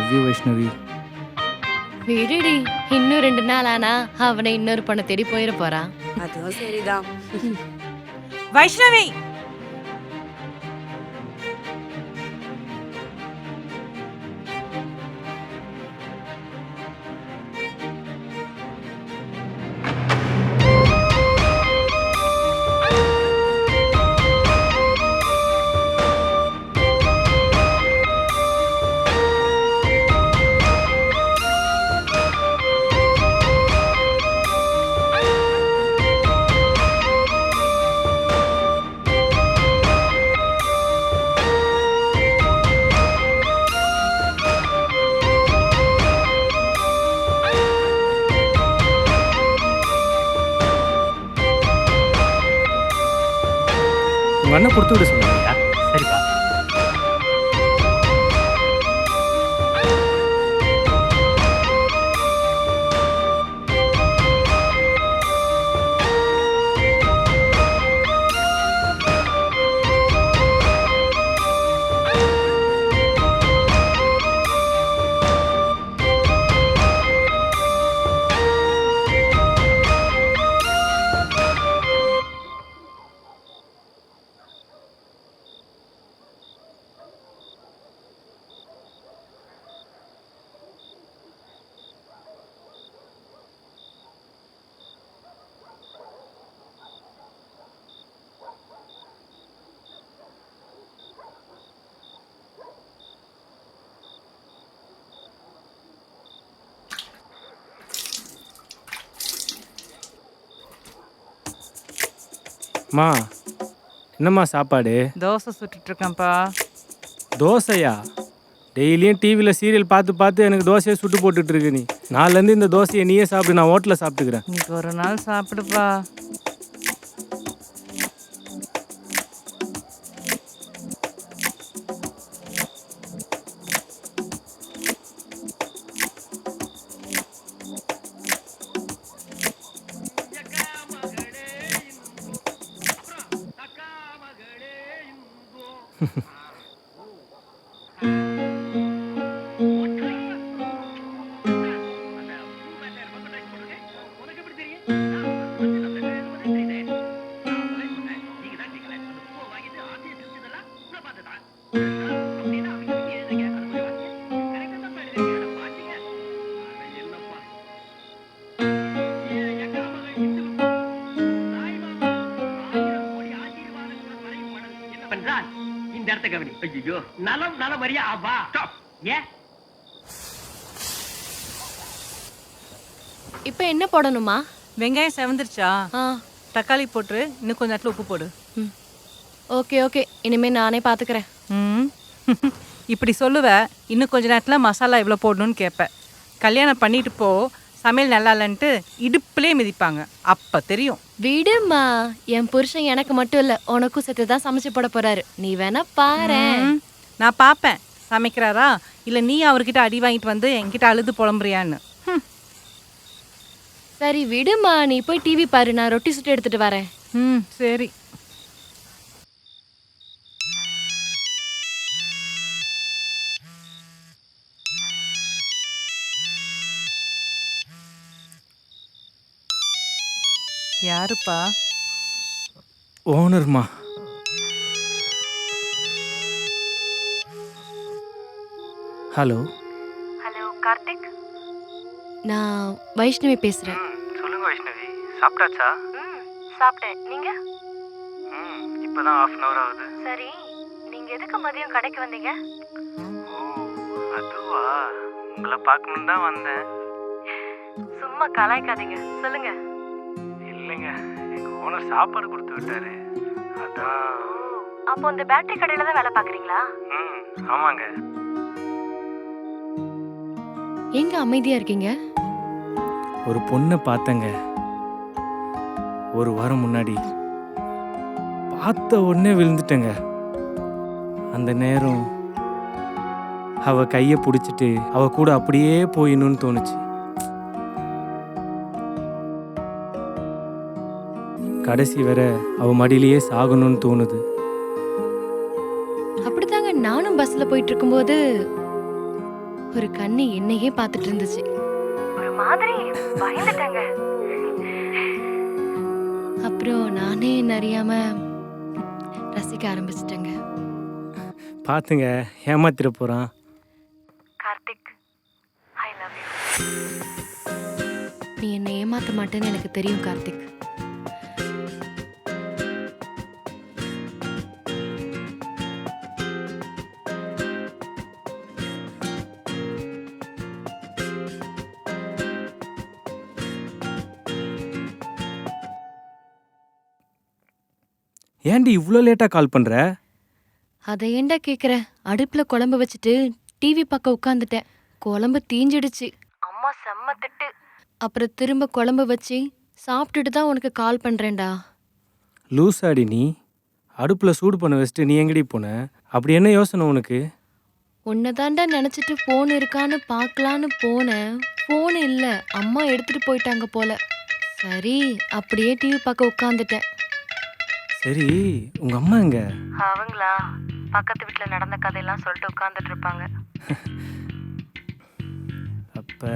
Love you Vaishnavi. விடுடி, இன்னும் 2 நாள் ஆனா அவனை இன்னொரு பொண்ணை தேடி போயிட போறான். அதுவும் சரிதான். வைஷ்ணவி, உங்க அண்ணன் கொடுத்து விட சொன்னாங்க. சரிப்பா. அம்மா, என்னம்மா சாப்பாடு? தோசை சுட்டுட்டு இருக்கேன்ப்பா. தோசையா? டெய்லியும் டிவியில் சீரியல் பார்த்து பார்த்து எனக்கு தோசையை சுட்டு போட்டுட்டு இருக்கு நீ. நாலுலேருந்து இந்த தோசையை நீயே சாப்பிடு, நான் ஹோட்டலில் சாப்பிட்டுக்கிறேன். இன்னைக்கு ஒரு நாள் சாப்பிடுப்பா. இந்த இடத்த கவனி. ஐயோ, நலம் நலம் வரியா வா. ஏன் இப்ப என்ன போடணுமா? வெங்காயம் செவந்துருச்சா? ஆ, தக்காளி போட்டுரு, இன்னும் கொஞ்சம் நேரத்தில் உப்பு போடு. ஓகே ஓகே, இனிமே நானே பாத்துக்கிறேன். ம். இப்படி சொல்லுவ, இன்னும் கொஞ்ச நேரத்தில் மசாலா எவ்வளோ போடணும்னு கேட்பேன். கல்யாணம் பண்ணிட்டு போ, சமையல் நல்லா இல்லைன்ட்டு இடுப்புலேயே மிதிப்பாங்க, அப்போ தெரியும். விடுமா, என் புருஷன் எனக்கு மட்டும் இல்ல உனக்கும் சேர்த்து தான் சமைச்சு போட போறாரு. நீ வேணா பாரேன். நான் பார்ப்பேன் சமைக்கிறாரா இல்லை நீ அவர்கிட்ட அடி வாங்கிட்டு வந்து என்கிட்ட அழுது புலம்புறியான்னு. சரி விடுமா, நீ போய் டிவி பாரு, நான் ரொட்டி சுட்டு எடுத்துட்டு வரேன். ம், சரி. யாருப்பா? ஓனர்மா. ஹலோ. ஹலோ கார்த்திக். நான் வைஷ்ணவி பேசுறேன். சொல்லுங்க வைஷ்ணவி, சாப்பிட்டாச்சா? சாப்பிட்டேன். நீங்க? இப்போதான் ½ hour ஆகுது. சரி, நீங்க எதுக்கு மதியம் கடைக்கு வந்தீங்க? ஓ, அதுவா, உங்களை பார்க்கணும் தான் வந்தேன். சும்மா கலாய்க்காதீங்க, சொல்லுங்க. இல்லைங்க, எங்க ஓனர் சாப்பாடு கொடுத்து விட்டாரு, அதான். அப்போ இந்த பேட்டரி கடையில தான் வேலை பாக்குறீங்களா? ஆமாங்க. எங்க அமைதியா இருக்கீங்க? ஒரு பொண்ணை பார்த்தங்க, ஒரு வாரம் முன்னாடி. பார்த்த உடனே விழுந்துட்டேங்க. அந்த நேரம் அவ கையை பிடிச்சிட்டு அவ கூட அப்படியே போயிடணும்னு தோணுச்சு. கடைசி வரை அவ மடியிலேயே சாகணும்னு தோணுது. அப்படித்தாங்க நானும் பஸ்ல போயிட்டு இருக்கும்போது ஒரு கண்ணு என்னையே பார்த்துட்டு இருந்துச்சு. ஒரு மாதிரி பயந்துட்டேங்க. அப்புறம் நானே என்ன அறியாம ரசிக்க ஆரம்பிச்சிட்டேங்க. பார்த்துங்க, ஏமாத்திர போகிறான். Karthik, I love you. நீ என்னை ஏமாத்த மாட்டேன்னு எனக்கு தெரியும் கார்த்திக். ஏன்டி இவ்வளோ லேட்டாக கால் பண்ணுற? அதை ஏன்டா கேட்குற? அடுப்பில் குழம்பு வச்சுட்டு டிவி பார்க்க உட்காந்துட்டேன். குழம்பு தீஞ்சிடுச்சு. அம்மா செம்ம திட்டு. அப்புறம் திரும்ப குழம்பு வச்சு சாப்பிட்டுட்டு தான் உனக்கு கால் பண்ணுறேன்டா. லூசாடி நீ. அடுப்பில் சூடு பண்ண வச்சுட்டு நீ எங்கடி போன? அப்படி என்ன யோசனை உனக்கு? உன்னை தாண்டா நினச்சிட்டு ஃபோன் இருக்கான்னு பார்க்கலான்னு போனேன். ஃபோன் இல்லை, அம்மா எடுத்துகிட்டு போயிட்டாங்க போல. சரி, அப்படியே டிவி பார்க்க உட்காந்துட்டேன். சரி, உங்கள் அம்மா எங்க? அவங்களா பக்கத்து வீட்டுல நடந்த கதையெல்லாம் சொல்லிட்டு உட்கார்ந்துட்டு இருப்பாங்க. அப்போ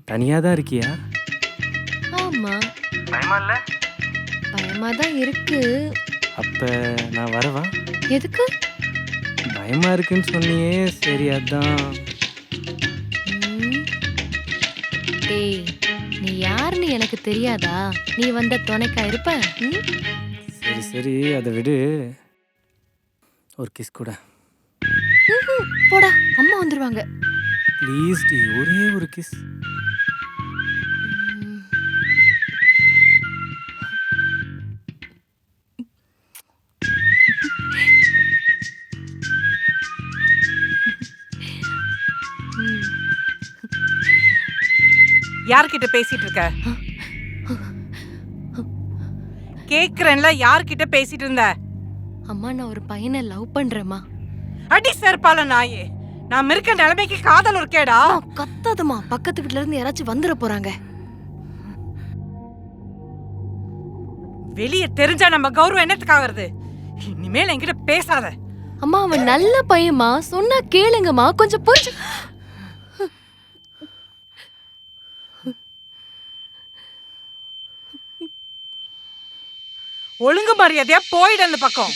தனியாக தான் இருக்கியா? ஆமாம், பயமா இல்ல? பயமாக தான் இருக்கு. அப்போ நான் வரவா? எதுக்கு? பயமாக இருக்குன்னு சொன்னியே, சரி அதான். ம். டேய், நீ யாருன்னு எனக்கு தெரியாதா? நீ வந்த துணைக்கா இருப்ப? ம்? சரி சரி, அதை விடு. ஒரு கிஸ் கூட. போடா, அம்மா வந்துருவாங்க. ப்ளீஸ் டி, ஒரே ஒரு கிஸ். யார்கிட்ட பேசிட்டு இருக்க? கேக்குறேன்ல, யார்கிட்ட பேசிட்டு இருந்த? அம்மா, நான் ஒரு பையனை லவ் பண்றேம்மா. அடி செருப்பால நாயே, நான் இருக்க நிலைமைக்கு காதல் இருக்கேடா. கத்தாதம்மா, பக்கத்து வீட்ல இருந்து யாராச்சும் வந்துட போறாங்க. வெளியே தெரிஞ்சா நம்ம கௌரவம் என்னத்துக்காக வருது? இனிமேல் என்கிட்ட பேசாத. அம்மா, அவன் நல்ல பையன்மா, சொன்னா கேளுங்கம்மா, கொஞ்சம் புரிஞ்சு. ஒழுங்கு மரியாதையா போயிடு அந்த பக்கம்.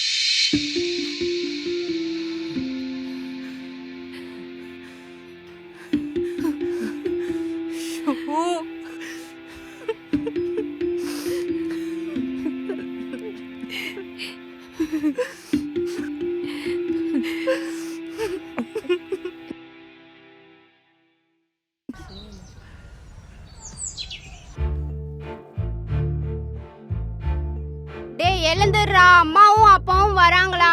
டேய் எழுந்துடுறா, அம்மாவும் அப்பாவும் வராங்களா?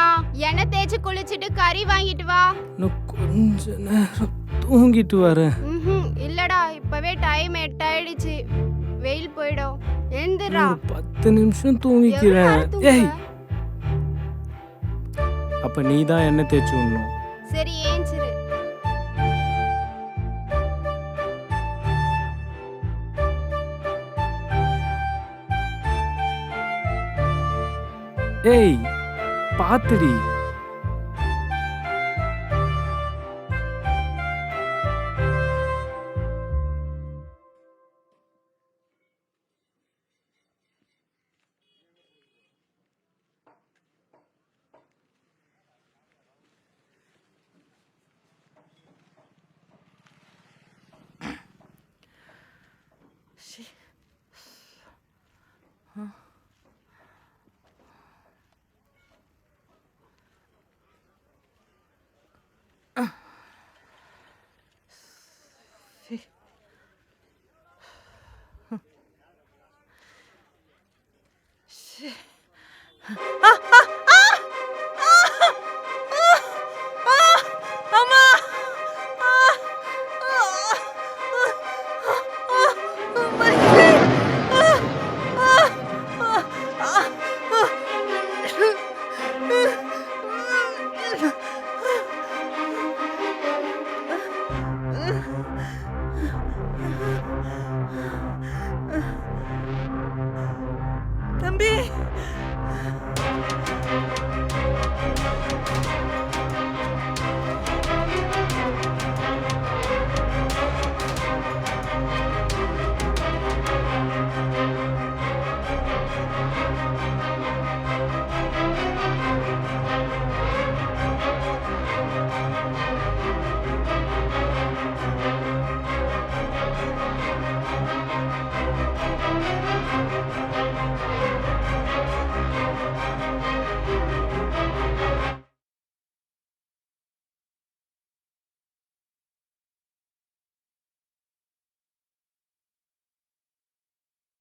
எண்ணெய் தேய்ச்சி குளிச்சுட்டு கறி வாங்கிட்டு வா. இன்னும் கொஞ்ச நேரம் தூங்கிட்டு வரேன். இல்லடா, இப்பவே டைம் 8 ஆயிடுச்சு. வெயில் போயிடும். எழுந்துடுறா. ஒரு 10 நிமிஷம் தூங்கிக்கிறேன். ஏய், அப்ப நீ தான் எண்ணெய் தேய்ச்சி விடணும். சரி, ஏஞ்சிரு. ஏய், பாத்துடி. தம்பி,